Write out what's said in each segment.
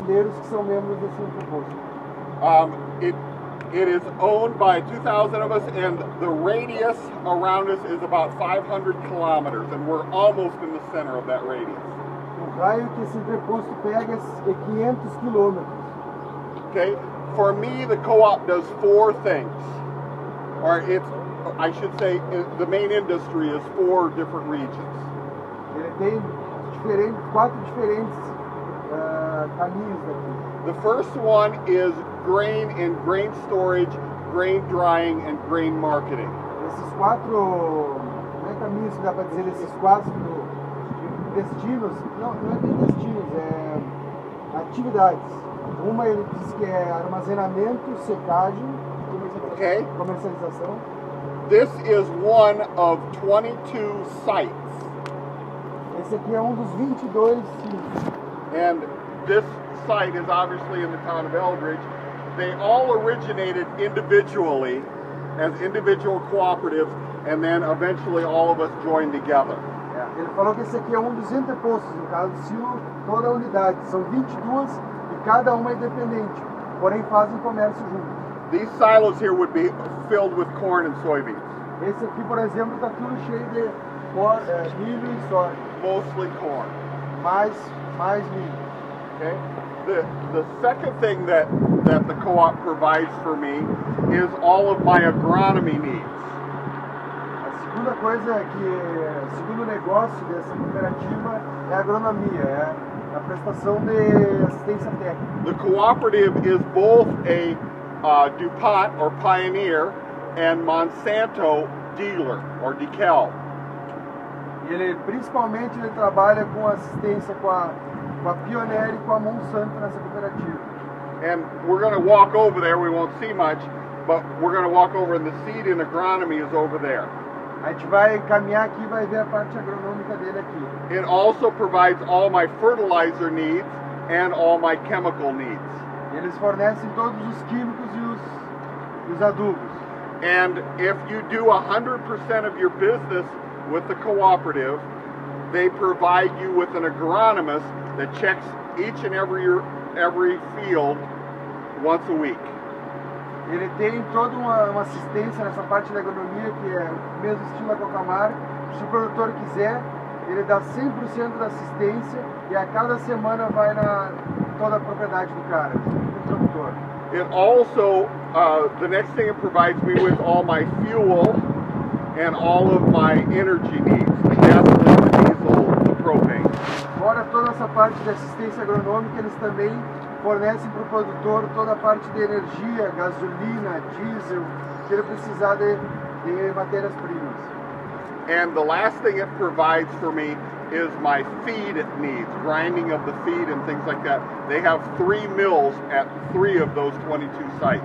brasileiros que são membros desse imposto? It is owned by 2,000 of us, and the radius around us is about 500 kilometers, and we're almost in the center of that radius. O raio que esse entreposto pega é 500 quilômetros. Okay, for me, the co-op does 4 things, or I should say, the main industry is 4 different regions. Ele tem 4 diferentes caminhos daqui. The first one is grain and grain storage, grain drying, and grain marketing. Esses 4, não é caminhos que dá para dizer, esses 4 destinos, não é bem destinos, é atividades. Uma ele diz que é armazenamento, secagem, comercialização. This is one of 22 sites. Esse aqui é dos 22 sítios. And this site is obviously in the town of Eldridge. They all originated individually as individual cooperatives, and then eventually all of us joined together. Ele falou que esse aqui é dos entrepostos, no caso, toda a unidade. São 22 e cada uma é independente, porém fazem comércio juntos. These silos here would be filled with corn and soybeans. Esse aqui, por exemplo, está tudo cheio de milho e soja. Mostly corn. Mais milho. Okay. The second thing that the co-op provides for me is all of my agronomy needs. A segunda coisa o segundo negócio dessa cooperativa é a agronomia, é a prestação de assistência técnica. The cooperative is both a DuPont or Pioneer and Monsanto dealer or decal. Ele principalmente trabalha com assistência com a Pioneer e com a Monsanto nessa cooperativa. And we're going to walk over there. We won't see much, but we're going to walk over, and the seed and agronomy is over there. A gente vai caminhar aqui e vai ver a parte agronômica dele aqui. It also provides all my fertilizer needs and all my chemical needs. Eles fornecem todos os químicos e os adubos. And if you do 100% of your business with the cooperative, they provide you with an agronomist that checks each and every field once a week. Ele tem toda uma assistência nessa parte da agronomia, que é o mesmo estilo da Cocamar. Se o produtor quiser, ele dá 100% da assistência e a cada semana vai na toda a propriedade do cara, do produtor. It also, the next thing it provides me with all my fuel and all of my energy needs, the gasoline, the diesel, the propane. Fora toda essa parte de assistência agronômica, eles também fornecem para o produtor toda a parte de energia, gasolina, diesel, que ele precisar de matérias-primas. And the last thing it provides for me is my feed needs, grinding of the feed and things like that. They have 3 mills at 3 of those 22 sites.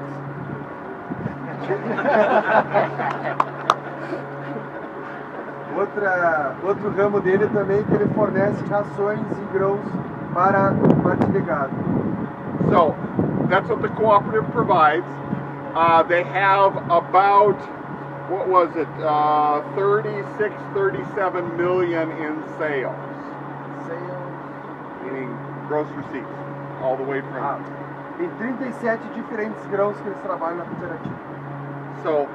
Outro ramo dele também que ele fornece rações e grãos para a parte de gado. So that's what the cooperative provides. They have about, what was it, 36, 37 million in sales. Meaning gross receipts, all the way from... Tem 37 diferentes grãos que eles trabalham na cooperativa. So,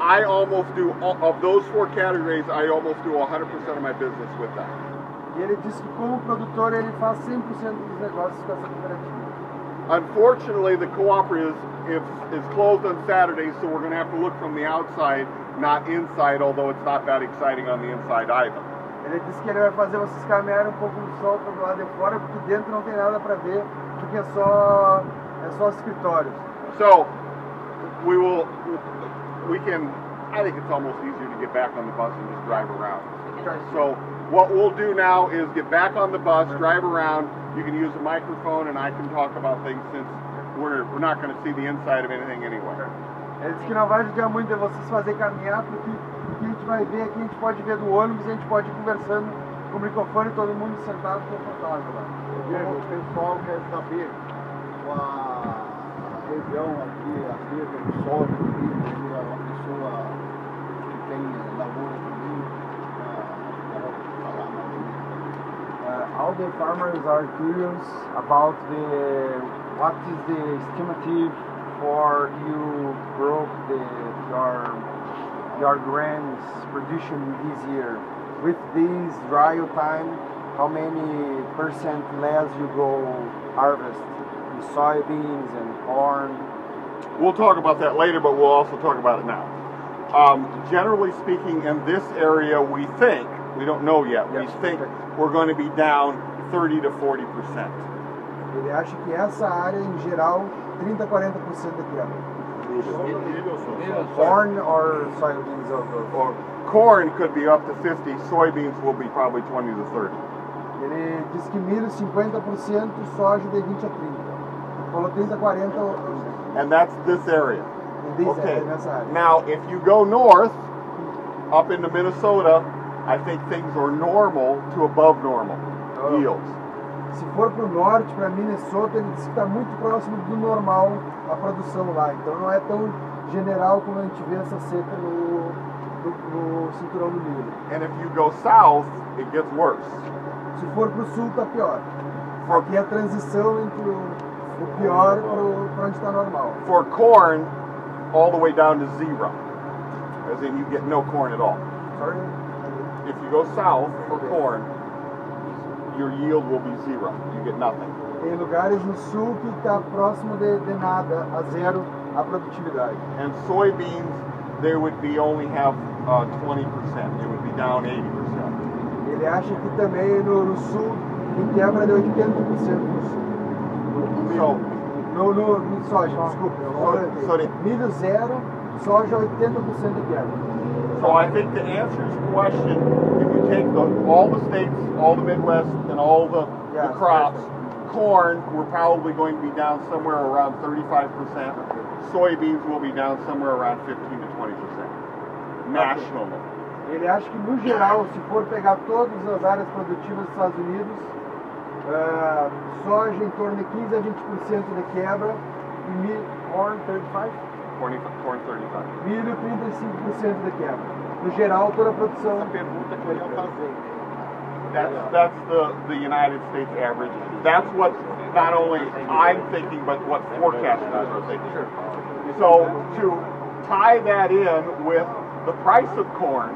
I almost do, of those 4 categories, I almost do 100% of my business with them. E ele diz que como produtor ele faz 100% dos negócios com essa cooperativa. Unfortunately, the cooperative is closed on Saturdays, so we're going to have to look from the outside, not inside, although it's not that exciting on the inside either. Ele disse que ele vai fazer vocês caminharem um pouco no sol para lá de fora, porque dentro não tem nada para ver, porque é só escritórios. So, I think it's almost easier to get back on the bus and just drive around. So, what we'll do now is get back on the bus, drive around. You can use a microphone and I can talk about things since we're not going to see the inside of anything anyway. Ele disse que não vai ajudar muito a vocês fazer caminhar, porque o que a gente vai ver aqui, a gente pode ver do ônibus e a gente pode ir conversando com o microfone, todo mundo sentado confortável lá. O pessoal quer saber a região aqui, a cerca do sol, uma pessoa que tem lavoura de milho, all the farmers are curious about what is the estimative for you grow your grains production this year. With this dry time, how many percent less you go harvest in soybeans and corn? We'll talk about that later, but we'll also talk about it now. Generally speaking, in this area, we think, we don't know yet, we think we're going to be down 30 to 40%. Ele acha que essa área, em geral, 30 a 40% da quebra. Corn or soybeans? Or corn could be up to 50, soybeans will be probably 20 to 30. Ele diz que milho 50%, soja de 20 a 30. Falou 30 a 40. And that's this area. Okay. Now, if you go north, up into Minnesota, I think things are normal to above normal yields. Se for para o norte, para Minnesota, ele diz que está muito próximo do normal a produção lá. Então não é tão general como a gente vê essa seca no cinturão do milho. And if you go south, it gets worse. Se for para o sul, está pior. Aqui é a transição entre o pior para onde está normal. For corn, all the way down to zero, as in you get no corn at all. Sorry? If you go south for corn, your yield will be zero. You get nothing. Tem lugares no sul que está próximo de nada, a zero, a produtividade. And soybeans, they would be only have 20%. It would be down 80%. Ele acha que também no sul tem quebra de 80% no sul. No soja, desculpa. Milho zero, soja 80% de quebra. So I think to answer his question, if you take all the states, all the Midwest, and all the crops, corn, we're probably going to be down somewhere around 35%. Soybeans will be down somewhere around 15 to 20%. Nationally. Ele acha que no geral, se for pegar todas as áreas produtivas dos Estados Unidos, soja em torno de 15 a 20% de quebra e milho, corn 35? Corn 35. Milho 35% de quebra. No geral, toda a produção. Essa pergunta que eu ia fazer. That's the United States average. That's what not only I'm thinking, but what forecasters are thinking. So to tie that in with the price of corn,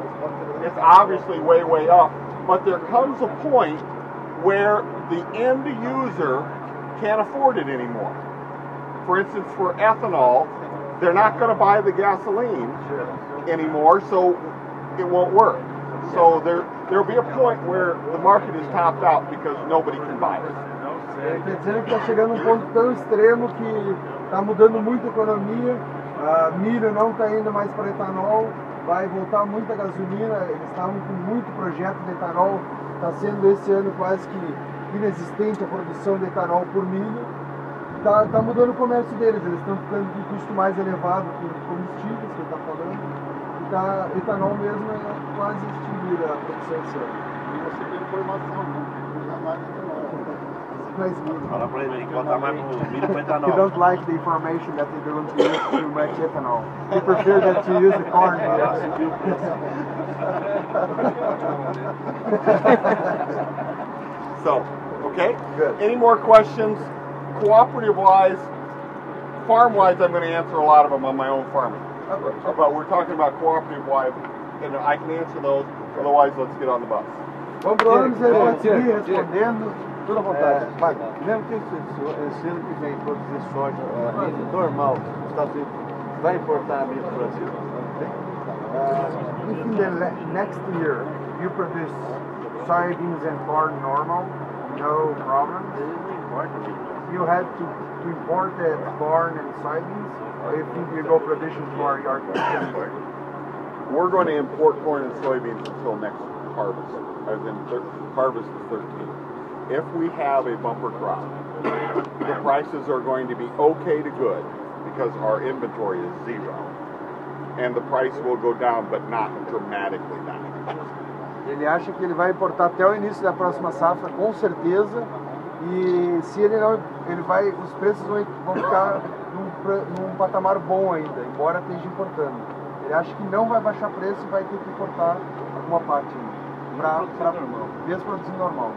it's obviously way, way up. But there comes a point where the end user can't afford it anymore. For instance, for ethanol, they're not going to buy the gasoline anymore, so it won't work. So there'll be a point where the market is topped out because nobody can buy it. Quer dizer que está chegando ponto tão extremo que está mudando muito a economia, milho não está indo mais para etanol, vai voltar muita gasolina, eles estavam com muito projeto de etanol, está sendo esse ano quase que inexistente a produção de etanol por milho, está mudando o comércio deles, eles estão ficando com um custo mais elevado que combustíveis, que ele está falando, e etanol mesmo é quase extinguir a produção esse ano. E você tem informação, não usa mais etanol. Fala pra ele que botar mais pro milho com etanol. He don't like the information that they don't use too much ethanol. He prefer that you use the corn. So, okay? Good. Any more questions? Cooperative-wise, farm-wise, I'm going to answer a lot of them on my own farming. But we're talking about cooperative-wise, and I can answer those. Otherwise, let's get on the bus. Vamos para onde você pode seguir respondendo. Tudo à vontade. Mesmo que esse ano que vem produzir soja normal, os Estados Unidos vai importar milho para o Brasil? If in the next year you produce soybeans and corn normal, no problem. You have to import the corn and soybeans, or you think you go production for your country? We're going to import corn and soybeans until next harvest, as in harvest the 13th. If we have a bumper crop, the prices are going to be okay to good because our inventory is zero. And the price will go down, but not dramatically down. Ele acha que ele vai importar até o início da próxima safra, com certeza. E se ele não, os preços vão ficar num patamar bom ainda, embora esteja importando. Ele acha que não vai baixar preço e vai ter que importar alguma parte ainda, para mesmo produzir normal.